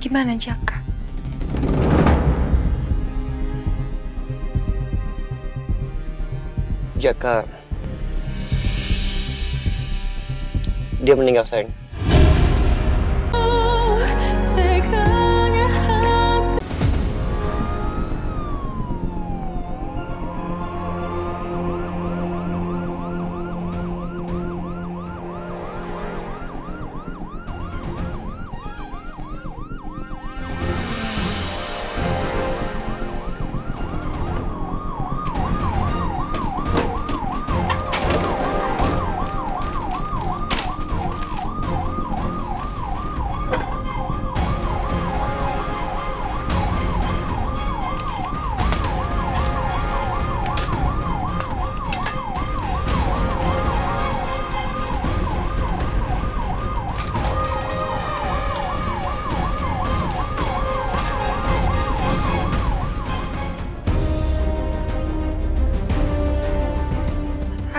Gimana Jaka? Jaka, dia meninggal sayang.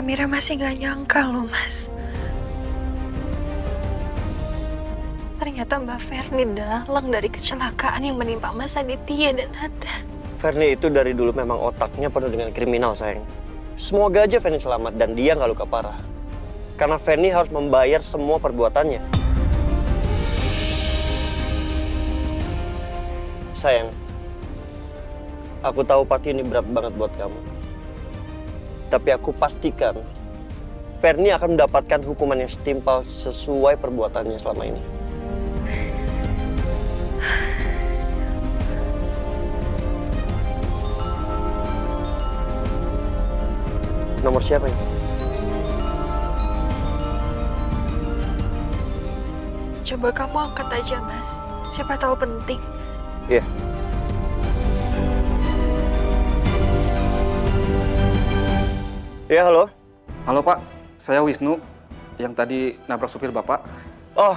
Amira masih gak nyangka loh mas. Ternyata Mbak Ferni dalang dari kecelakaan yang menimpa Mas Aditya dan Nada. Ferni itu dari dulu memang otaknya penuh dengan kriminal sayang. Semoga aja Ferni selamat dan dia nggak luka parah. Karena Ferni harus membayar semua perbuatannya. Sayang, aku tahu pasti ini berat banget buat kamu. Tapi aku pastikan, Ferni akan mendapatkan hukuman yang setimpal sesuai perbuatannya selama ini. Nomor siapa ini? Coba kamu angkat aja mas. Siapa tahu penting. Iya. Ya, halo. Halo Pak, saya Wisnu yang tadi nabrak supir Bapak. Oh,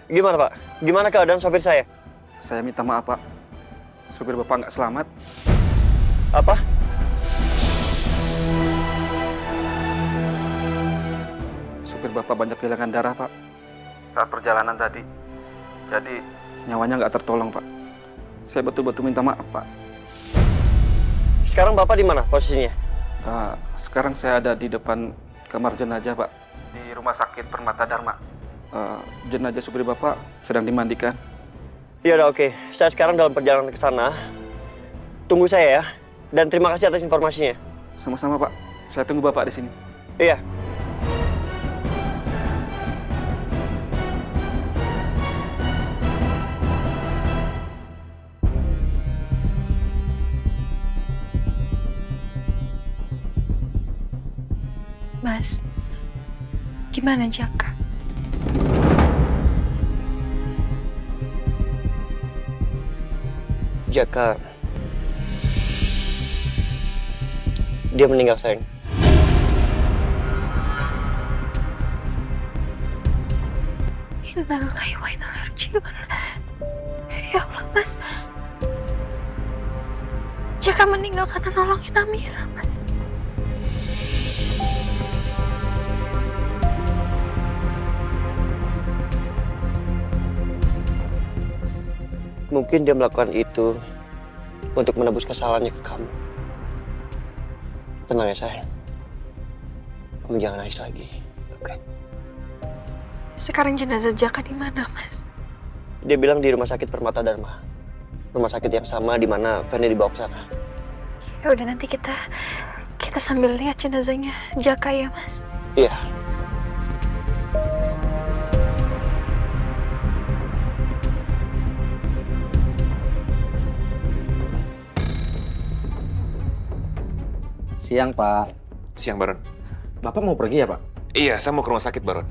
gimana Pak? Gimana keadaan sopir saya? Saya minta maaf Pak, supir Bapak nggak selamat. Apa? Supir Bapak banyak kehilangan darah Pak saat perjalanan tadi. Jadi nyawanya nggak tertolong Pak. Saya betul-betul minta maaf Pak. Sekarang Bapak di mana posisinya? Sekarang saya ada di depan kamar jenazah Pak, di Rumah Sakit Permata Dharma. Jenazah supir Bapak sedang dimandikan. Ya udah oke. Saya sekarang dalam perjalanan ke sana. Tunggu saya ya. Dan terima kasih atas informasinya. Sama-sama Pak, saya tunggu Bapak di sini. Iya. Mas, gimana Jaka? Jaka, dia meninggal sayang. Innalillahi wa inna ilaihi raji'un. Ya Allah mas. Jaka meninggal karena nolongin Amira mas. Mungkin dia melakukan itu untuk menebus kesalahannya ke kamu. Tenang ya sayang. Kamu jangan nangis lagi. Oke. Sekarang jenazah Jaka di mana mas? Dia bilang di Rumah Sakit Permata Dharma. Rumah sakit yang sama di mana Ferni dibawa ke sana. Ya udah nanti kita sambil lihat jenazahnya Jaka ya mas. Iya. Siang, Pak. Siang, Baron. Bapak mau pergi ya, Pak? Iya, saya mau ke rumah sakit, Baron.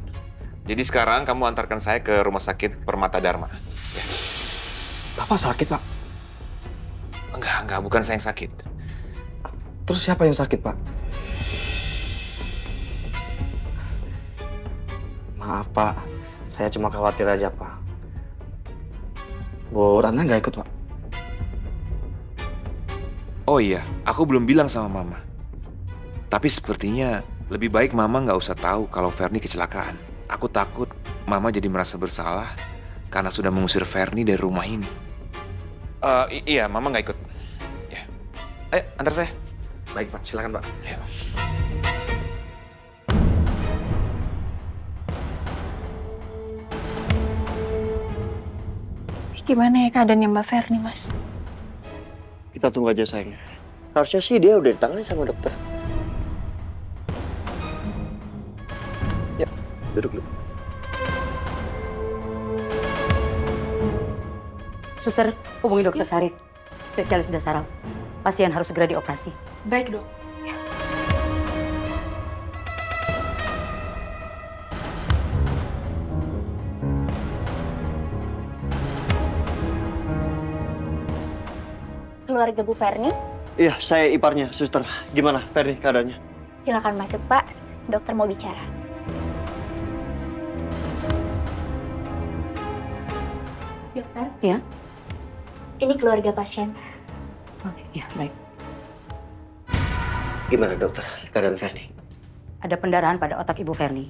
Jadi sekarang kamu antarkan saya ke rumah sakit Permata Dharma. Ya. Bapak sakit, Pak? Enggak, bukan saya yang sakit. Terus siapa yang sakit, Pak? Maaf, Pak. Saya cuma khawatir aja, Pak. Bu Rana nggak ikut, Pak? Oh iya, aku belum bilang sama Mama. Tapi sepertinya lebih baik Mama nggak usah tahu kalau Ferni kecelakaan. Aku takut Mama jadi merasa bersalah karena sudah mengusir Ferni dari rumah ini. Iya, Mama nggak ikut. Ya. Ayo, antar saya. Baik Pak, silakan Pak. Ya. Gimana ya keadaannya Mbak Ferni, Mas? Kita tunggu aja sayang. Harusnya sih dia udah ditangani sama dokter. Ya, duduk dulu. Suster, hubungi dokter Sarif. Spesialis bedah saraf. Pasien harus segera dioperasi. Baik, Dok. Keluarga Bu Ferni, Iya, saya iparnya, suster. Gimana Ferni keadaannya? silakan masuk Pak. Dokter mau bicara. Dokter, Ya? ini keluarga pasien. Oke, ya baik. Gimana dokter keadaan Ferni? Ada pendarahan pada otak Ibu Ferni.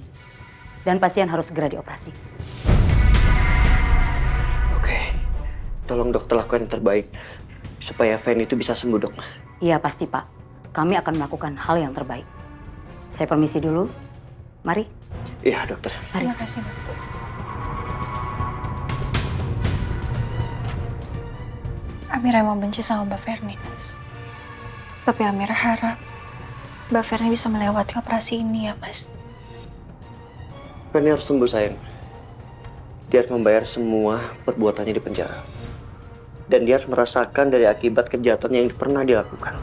Dan pasien harus segera dioperasi. Oke, tolong dokter lakukan yang terbaik supaya Ferni itu bisa sembuh, dok. Iya pasti Pak. Kami akan melakukan hal yang terbaik. Saya permisi dulu. Mari. Iya dokter. Terima kasih, Mbak. Amira emang benci sama Mbak Ferni, Mas. Tapi Amira harap Mbak Ferni bisa melewati operasi ini ya, Mas. Ferni harus sembuh sayang. Dia harus membayar semua perbuatannya di penjara. Dan dia harus merasakan dari akibat kejahatan yang pernah dilakukan.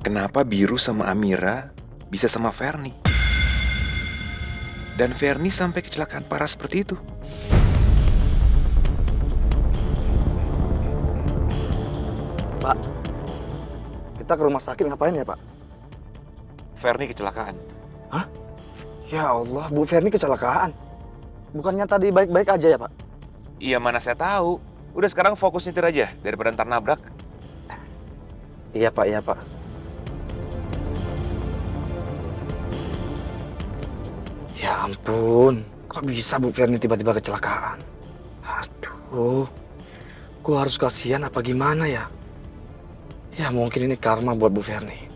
Kenapa Biru sama Amira bisa sama Ferni? Dan Ferni sampai kecelakaan parah seperti itu. Pak, kita ke rumah sakit ngapain ya Pak? Ferni kecelakaan. Ya Allah, Bu Ferni kecelakaan. Bukannya tadi baik-baik aja ya Pak? Iya, mana saya tahu. Udah sekarang fokus nyetir aja daripada ntar nabrak. Iya Pak, iya Pak. Ya ampun, kok bisa Bu Ferni tiba-tiba kecelakaan? Aduh, gue harus kasihan apa gimana ya? Ya mungkin ini karma buat Bu Ferni.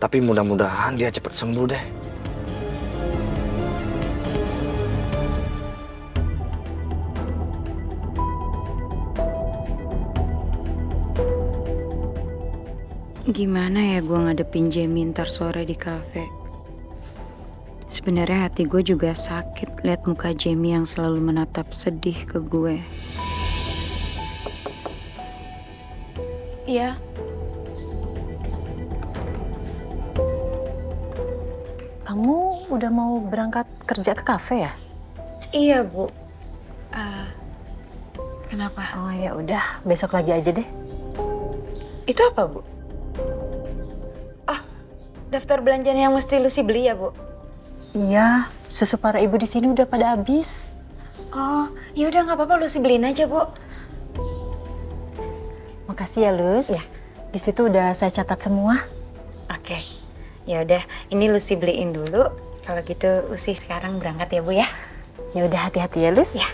Tapi mudah-mudahan dia cepat sembuh deh. Gimana ya gue ngadepin Jamie ntar sore di kafe? Sebenarnya hati gue juga sakit lihat muka Jamie yang selalu menatap sedih ke gue. Iya. Kamu udah mau berangkat kerja ke kafe ya? Iya Bu. Kenapa? Oh ya udah, besok lagi aja deh. Itu apa Bu? Oh, daftar belanjaan yang mesti Lucy beli ya Bu? Iya, susu para ibu di sini udah pada habis. Oh, ya udah nggak apa-apa Lucy beliin aja Bu. Makasih ya Lus. Ya. Di situ udah saya catat semua. Oke. Ya udah, ini Lucy beliin dulu. Kalau gitu Lucy sekarang berangkat ya Bu ya. Ya udah hati-hati ya Lus. Ya.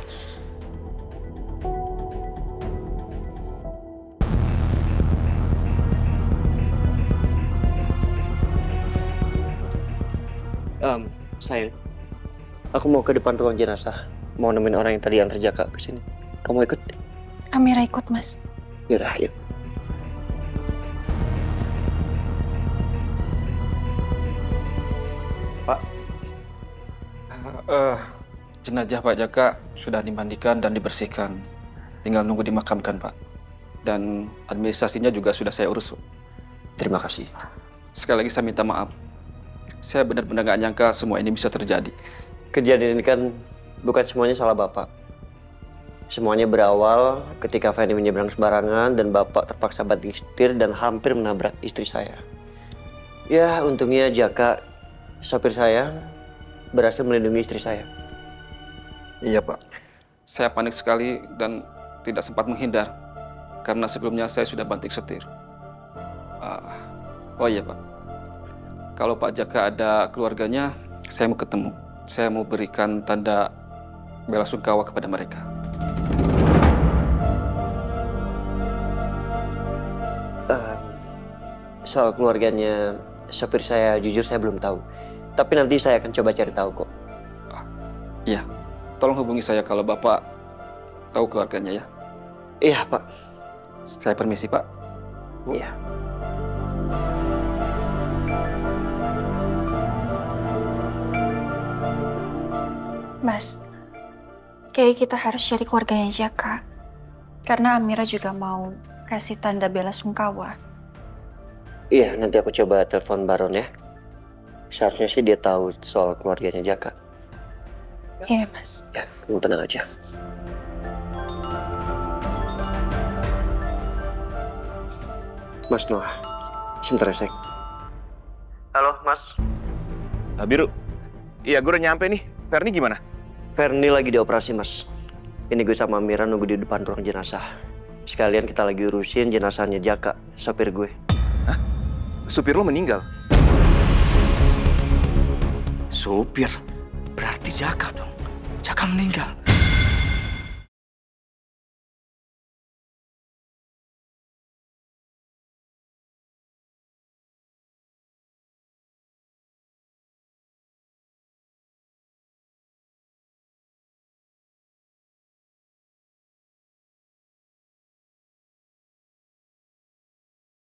Sayang, aku mau ke depan ruang jenazah. Mau nemenin orang yang tadi antar Jaka ke sini. Kamu ikut? Amira ikut, Mas. Yaudah, ayo. Pak, Jenazah Pak Jaka sudah dimandikan dan dibersihkan. Tinggal nunggu dimakamkan, Pak. Dan administrasinya juga sudah saya urus. terima kasih. Sekali lagi saya minta maaf. Saya benar-benar nggak nyangka semua ini bisa terjadi. Kejadian ini kan bukan semuanya salah Bapak. Semuanya berawal ketika Fanny menyeberang sembarangan dan Bapak terpaksa banting setir dan hampir menabrak istri saya. Ya, untungnya Jaka, sopir saya, berhasil melindungi istri saya. Iya, Pak. Saya panik sekali dan tidak sempat menghindar karena sebelumnya saya sudah banting setir. Oh iya Pak, kalau Pak Jaka ada keluarganya, saya mau ketemu. Saya mau berikan tanda bela sungkawa kepada mereka. Soal keluarganya sopir saya, jujur saya belum tahu. Tapi nanti saya akan coba cari tahu kok. Iya, tolong hubungi saya kalau Bapak tahu keluarganya ya. Iya, Pak. Saya permisi, Pak. Iya. Mas, kayak kita harus cari keluarganya Jaka. Karena Amira juga mau kasih tanda bela sungkawa. Iya, nanti aku coba telepon Baron ya. Seharusnya sih dia tahu soal keluarganya Jaka. Iya, Mas. Ya, kamu tenang aja. Mas Noah, sebentar ya, Sek. Halo, Mas. Biru, iya gue udah nyampe nih. Ferni gimana? Ferni lagi dioperasi, Mas. Ini gue sama Mira nunggu di depan ruang jenazah. Sekalian kita lagi urusin jenazahnya Jaka, sopir gue. Hah? Supir lo meninggal? Supir? Berarti Jaka dong. Jaka meninggal.